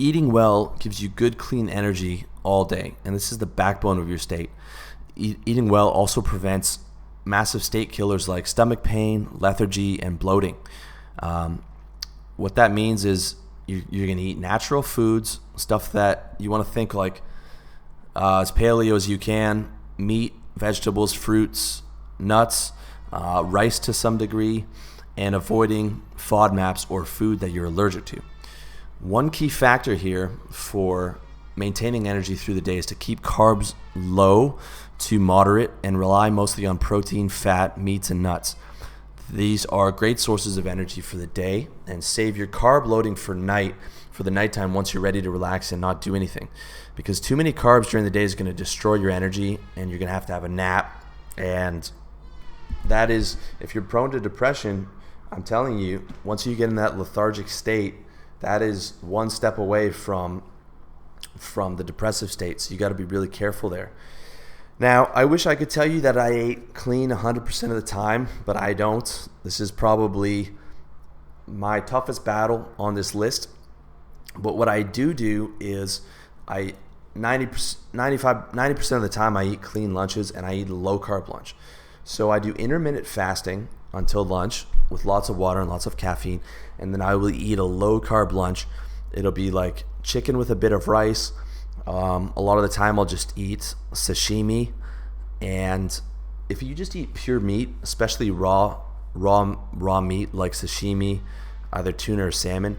eating well gives you good, clean energy all day, and this is the backbone of your state. Eating well also prevents massive state killers like stomach pain, lethargy, and bloating. What that means is you're going to eat natural foods, stuff that you want to think like as paleo as you can, meat, vegetables, fruits, nuts, rice to some degree, and avoiding FODMAPs or food that you're allergic to. One key factor here for maintaining energy through the day is to keep carbs low to moderate and rely mostly on protein, fat, meats, and nuts. These are great sources of energy for the day, and save your carb loading for the nighttime once you're ready to relax and not do anything. Because too many carbs during the day is going to destroy your energy, and you're going to have a nap. And that is, if you're prone to depression, I'm telling you, once you get in that lethargic state, that is one step away from the depressive state. So you got to be really careful there. Now, I wish I could tell you that I ate clean 100% of the time, but I don't. This is probably my toughest battle on this list. But what I do is 90% of the time I eat clean lunches, and I eat a low carb lunch. So I do intermittent fasting until lunch with lots of water and lots of caffeine, and then I will eat a low carb lunch. It'll be like chicken with a bit of rice. A lot of the time I'll just eat sashimi, and if you just eat pure meat, especially raw meat like sashimi, either tuna or salmon,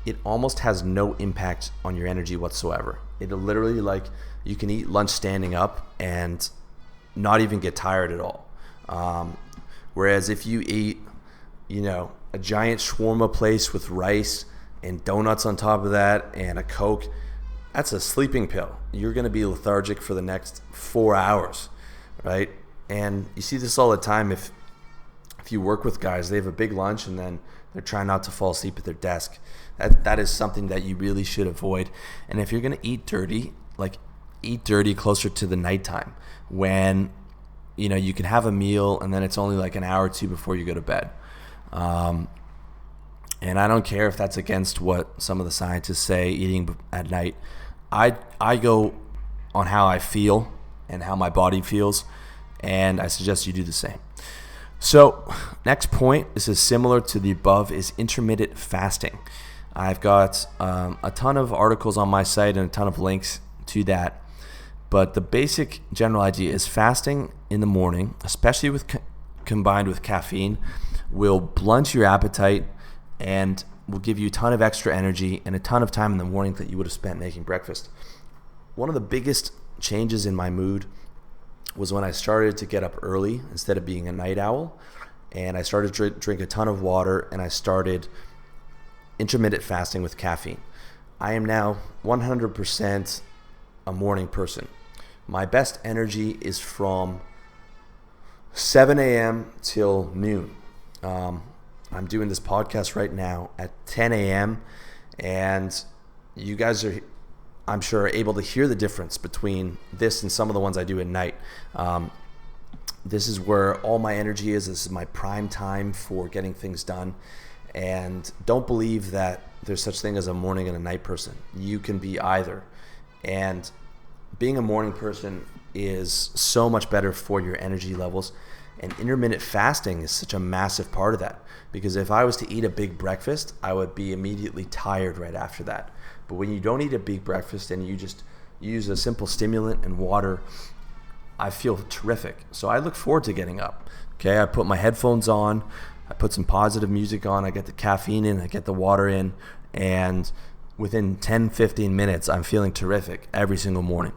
it almost has no impact on your energy whatsoever. It'll literally, like, you can eat lunch standing up and not even get tired at all. Whereas if you eat, a giant shawarma place with rice and donuts on top of that and a Coke, that's a sleeping pill. You're going to be lethargic for the next 4 hours, right? And you see this all the time. If you work with guys, they have a big lunch and then they're trying not to fall asleep at their desk. That is something that you really should avoid. And if you're going to eat dirty, eat dirty closer to the nighttime when you can have a meal and then it's only like an hour or two before you go to bed. And I don't care if that's against what some of the scientists say, eating at night. I go on how I feel and how my body feels, and I suggest you do the same. So next point, this is similar to the above, is intermittent fasting. I've got a ton of articles on my site and a ton of links to that. But the basic general idea is fasting in the morning, especially combined with caffeine, will blunt your appetite and will give you a ton of extra energy and a ton of time in the morning that you would have spent making breakfast. One of the biggest changes in my mood was when I started to get up early instead of being a night owl, and I started to drink a ton of water, and I started intermittent fasting with caffeine. I am now 100% a morning person. My best energy is from 7 a.m. till noon. I'm doing this podcast right now at 10 a.m. and you guys are, I'm sure, able to hear the difference between this and some of the ones I do at night. This is where all my energy is. This is my prime time for getting things done. And don't believe that there's such thing as a morning and a night person. You can be either. And being a morning person is so much better for your energy levels. And intermittent fasting is such a massive part of that. Because if I was to eat a big breakfast, I would be immediately tired right after that. But when you don't eat a big breakfast and you just use a simple stimulant and water, I feel terrific. So I look forward to getting up. Okay, I put my headphones on, I put some positive music on, I get the caffeine in, I get the water in, and within 10-15 minutes, I'm feeling terrific every single morning.